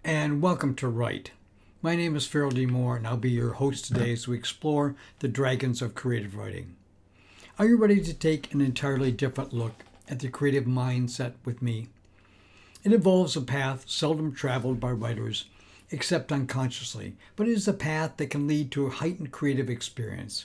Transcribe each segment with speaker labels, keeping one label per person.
Speaker 1: and welcome to Write. My name is Farrell D. Moore, and I'll be your host today as we explore the dragons of creative writing. Are you ready to take an entirely different look at the creative mindset with me? It involves a path seldom traveled by writers, except unconsciously, but it is a path that can lead to a heightened creative experience.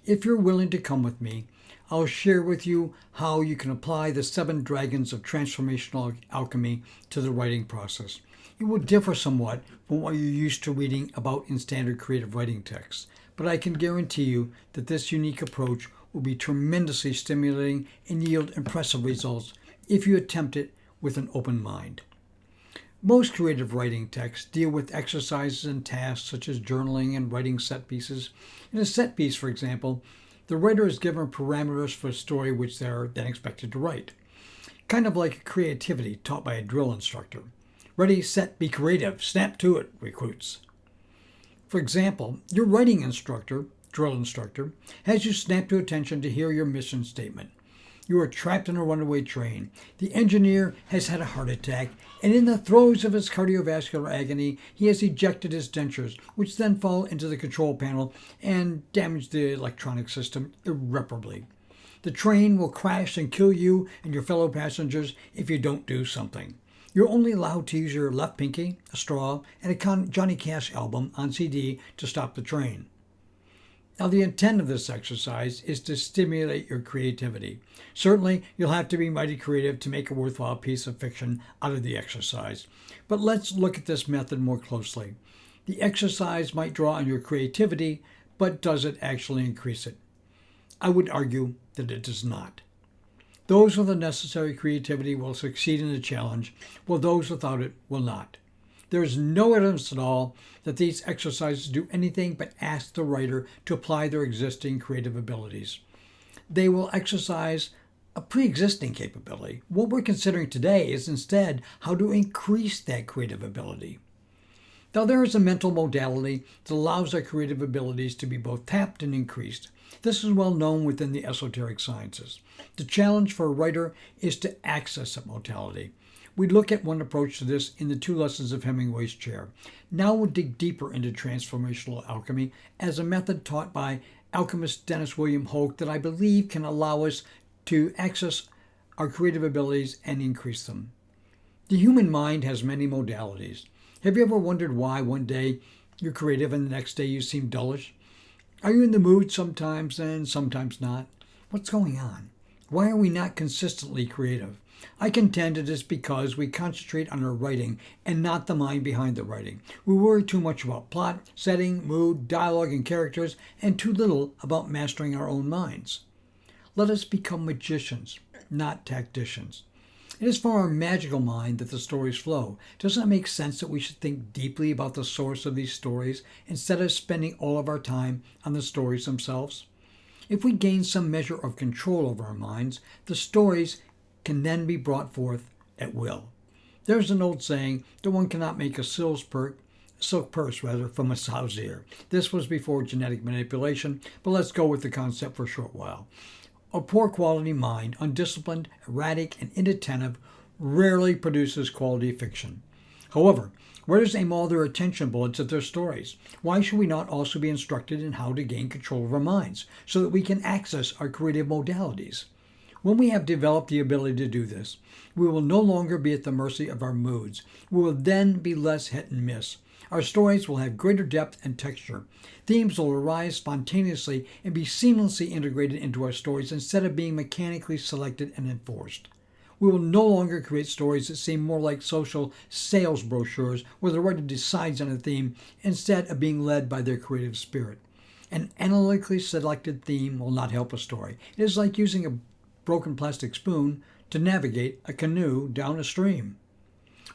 Speaker 1: If you're willing to come with me, I'll share with you how you can apply the 7 dragons of transformational alchemy to the writing process. It will differ somewhat from what you're used to reading about in standard creative writing texts, but I can guarantee you that this unique approach will be tremendously stimulating and yield impressive results if you attempt it with an open mind. Most creative writing texts deal with exercises and tasks such as journaling and writing set pieces. In a set piece, for example, the writer is given parameters for a story which they are then expected to write. Kind of like creativity taught by a drill instructor. Ready, set, be creative, snap to it, recruits. For example, your writing instructor, drill instructor, has you snap to attention to hear your mission statement. You are trapped in a runaway train. The engineer has had a heart attack, and in the throes of his cardiovascular agony, he has ejected his dentures, which then fall into the control panel and damage the electronic system irreparably. The train will crash and kill you and your fellow passengers if you don't do something. You're only allowed to use your left pinky, a straw, and a Johnny Cash album on CD to stop the train. Now, the intent of this exercise is to stimulate your creativity. Certainly, you'll have to be mighty creative to make a worthwhile piece of fiction out of the exercise. But let's look at this method more closely. The exercise might draw on your creativity, but does it actually increase it? I would argue that it does not. Those with the necessary creativity will succeed in the challenge, while those without it will not. There is no evidence at all that these exercises do anything but ask the writer to apply their existing creative abilities. They will exercise a pre-existing capability. What we're considering today is instead how to increase that creative ability. Now, there is a mental modality that allows our creative abilities to be both tapped and increased. This is well known within the esoteric sciences. The challenge for a writer is to access that modality. We look at one approach to this in the 2 lessons of Hemingway's Chair. Now we'll dig deeper into transformational alchemy as a method taught by alchemist Dennis William Hoke that I believe can allow us to access our creative abilities and increase them. The human mind has many modalities. Have you ever wondered why one day you're creative and the next day you seem dullish? Are you in the mood sometimes and sometimes not? What's going on? Why are we not consistently creative? I contend it is because we concentrate on our writing and not the mind behind the writing. We worry too much about plot, setting, mood, dialogue, and characters, and too little about mastering our own minds. Let us become magicians, not tacticians. It is from our magical mind that the stories flow. Doesn't it make sense that we should think deeply about the source of these stories instead of spending all of our time on the stories themselves? If we gain some measure of control over our minds, the stories can then be brought forth at will. There's an old saying that one cannot make a silk purse from a sow's ear. This was before genetic manipulation, but let's go with the concept for a short while. A poor quality mind, undisciplined, erratic, and inattentive, rarely produces quality fiction. However, writers aim all their attention bullets at their stories. Why should we not also be instructed in how to gain control of our minds so that we can access our creative modalities? When we have developed the ability to do this, we will no longer be at the mercy of our moods. We will then be less hit and miss. Our stories will have greater depth and texture. Themes will arise spontaneously and be seamlessly integrated into our stories instead of being mechanically selected and enforced. We will no longer create stories that seem more like social sales brochures where the writer decides on a theme instead of being led by their creative spirit. An analytically selected theme will not help a story. It is like using a broken plastic spoon to navigate a canoe down a stream.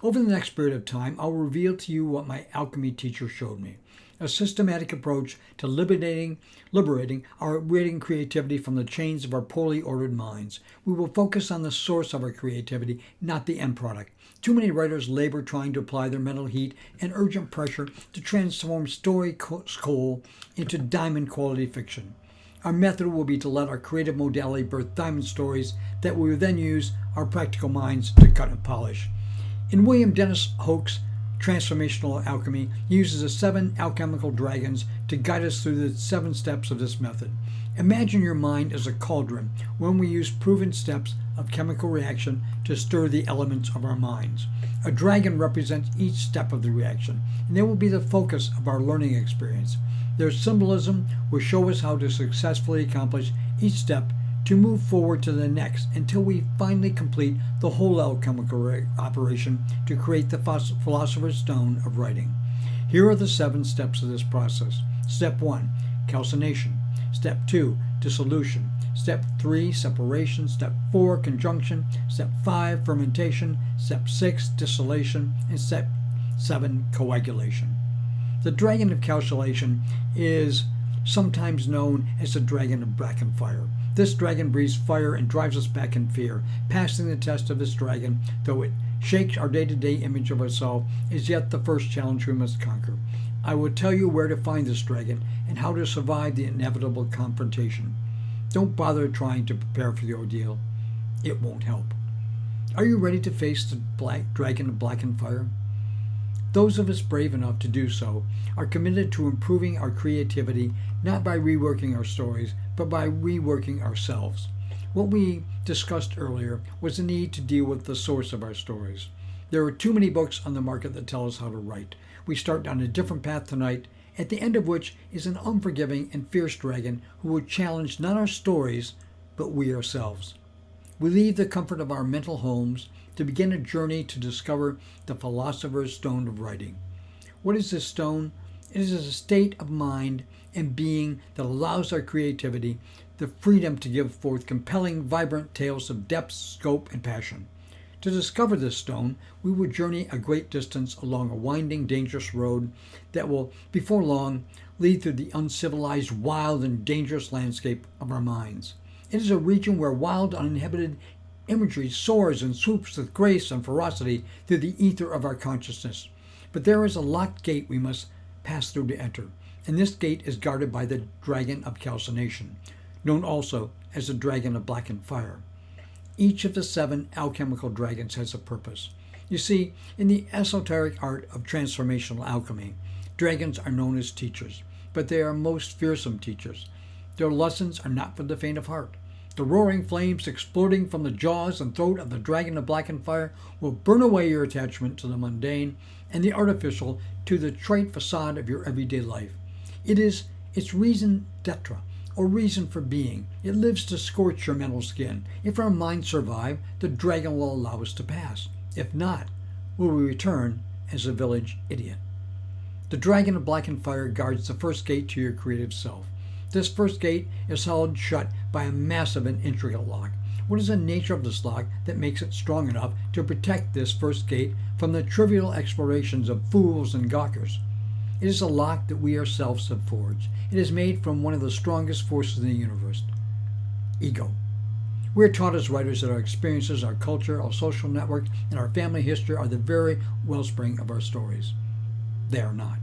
Speaker 1: Over the next period of time, I'll reveal to you what my alchemy teacher showed me. A systematic approach to liberating our writing creativity from the chains of our poorly ordered minds. We will focus on the source of our creativity, not the end product. Too many writers labor trying to apply their mental heat and urgent pressure to transform story coal into diamond quality fiction. Our method will be to let our creative modality birth diamond stories that we will then use our practical minds to cut and polish. In William Dennis Hoke's Transformational Alchemy uses the 7 alchemical dragons to guide us through the 7 steps of this method. Imagine your mind as a cauldron when we use proven steps of chemical reaction to stir the elements of our minds. A dragon represents each step of the reaction, and they will be the focus of our learning experience. Their symbolism will show us how to successfully accomplish each step to move forward to the next until we finally complete the whole alchemical operation to create the Philosopher's Stone of writing. Here are the 7 steps of this process. Step 1, calcination. Step 2, dissolution. Step 3, separation. Step 4, conjunction. Step 5, fermentation. Step 6, distillation. And step 7, coagulation. The dragon of calcination is sometimes known as the dragon of blackened fire. This dragon breathes fire and drives us back in fear. Passing the test of this dragon, though it shakes our day-to-day image of ourselves, is yet the first challenge we must conquer. I will tell you where to find this dragon and how to survive the inevitable confrontation. Don't bother trying to prepare for the ordeal. It won't help. Are you ready to face the dragon of blackened fire? Those of us brave enough to do so are committed to improving our creativity not by reworking our stories, but by reworking ourselves. What we discussed earlier was the need to deal with the source of our stories. There are too many books on the market that tell us how to write. We start down a different path tonight, at the end of which is an unforgiving and fierce dragon who will challenge not our stories, but we ourselves. We leave the comfort of our mental homes to begin a journey to discover the Philosopher's Stone of writing. What is this stone? It is a state of mind and being that allows our creativity the freedom to give forth compelling, vibrant tales of depth, scope, and passion. To discover this stone, we will journey a great distance along a winding, dangerous road that will, before long, lead through the uncivilized, wild, and dangerous landscape of our minds. It is a region where wild, uninhibited imagery soars and swoops with grace and ferocity through the ether of our consciousness. But there is a locked gate we must pass through to enter, and this gate is guarded by the dragon of calcination, known also as the dragon of blackened fire. Each of the 7 alchemical dragons has a purpose. You see, in the esoteric art of transformational alchemy, dragons are known as teachers, but they are most fearsome teachers. Their lessons are not for the faint of heart. The roaring flames exploding from the jaws and throat of the dragon of blackened fire will burn away your attachment to the mundane and the artificial to the trite facade of your everyday life. It is its raison d'etre, or reason for being. It lives to scorch your mental skin. If our minds survive, the dragon will allow us to pass. If not, we will return as a village idiot. The dragon of blackened fire guards the first gate to your creative self. This first gate is held shut by a massive and intricate lock. What is the nature of this lock that makes it strong enough to protect this first gate from the trivial explorations of fools and gawkers? It is a lock that we ourselves have forged. It is made from one of the strongest forces in the universe, ego. We are taught as writers that our experiences, our culture, our social network, and our family history are the very wellspring of our stories. They are not.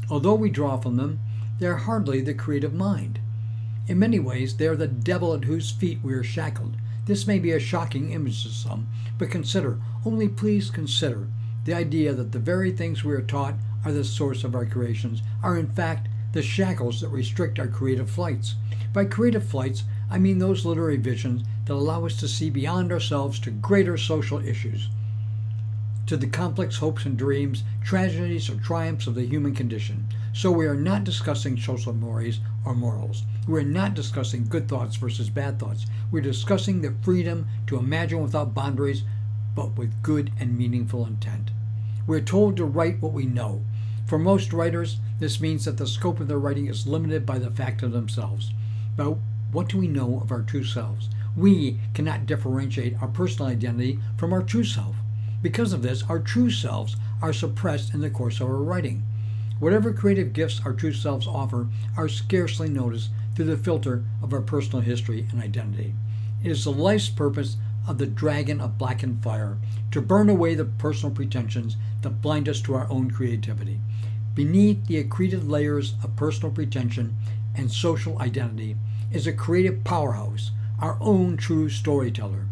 Speaker 1: Although we draw from them, they are hardly the creative mind. In many ways, they are the devil at whose feet we are shackled. This may be a shocking image to some, but consider, only please consider, the idea that the very things we are taught are the source of our creations, are in fact the shackles that restrict our creative flights. By creative flights, I mean those literary visions that allow us to see beyond ourselves to greater social issues, to the complex hopes and dreams, tragedies or triumphs of the human condition. So we are not discussing social mores or morals. We are not discussing good thoughts versus bad thoughts. We're discussing the freedom to imagine without boundaries, but with good and meaningful intent. We're told to write what we know. For most writers, this means that the scope of their writing is limited by the fact of themselves. But what do we know of our true selves? We cannot differentiate our personal identity from our true self. Because of this, our true selves are suppressed in the course of our writing. Whatever creative gifts our true selves offer are scarcely noticed through the filter of our personal history and identity. It is the life's purpose of the dragon of blackened fire to burn away the personal pretensions that blind us to our own creativity. Beneath the accreted layers of personal pretension and social identity is a creative powerhouse, our own true storyteller.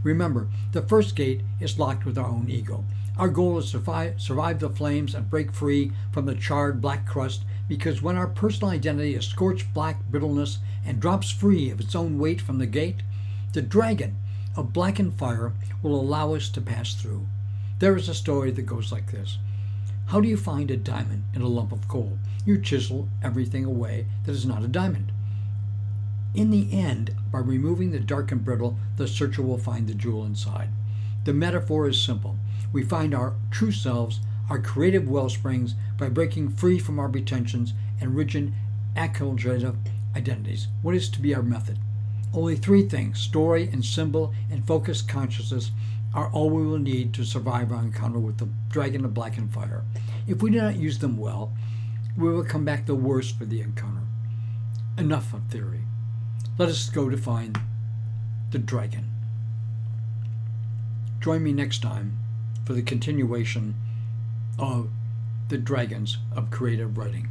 Speaker 1: Remember, the first gate is locked with our own ego. Our goal is to survive the flames and break free from the charred black crust, because when our personal identity is scorched black brittleness and drops free of its own weight from the gate, the dragon of blackened fire will allow us to pass through. There is a story that goes like this. How do you find a diamond in a lump of coal? You chisel everything away that is not a diamond. In the end, by removing the dark and brittle, the searcher will find the jewel inside. The metaphor is simple. We find our true selves, our creative well springs, by breaking free from our pretensions and rigid accumulative identities. What is to be our method? Only three things: story and symbol and focused consciousness are all we will need to survive our encounter with the dragon of blackened fire. If we do not use them well, we will come back the worse for the encounter. Enough of theory. Let us go to find the dragon. Join me next time for the continuation of the dragons of creative writing.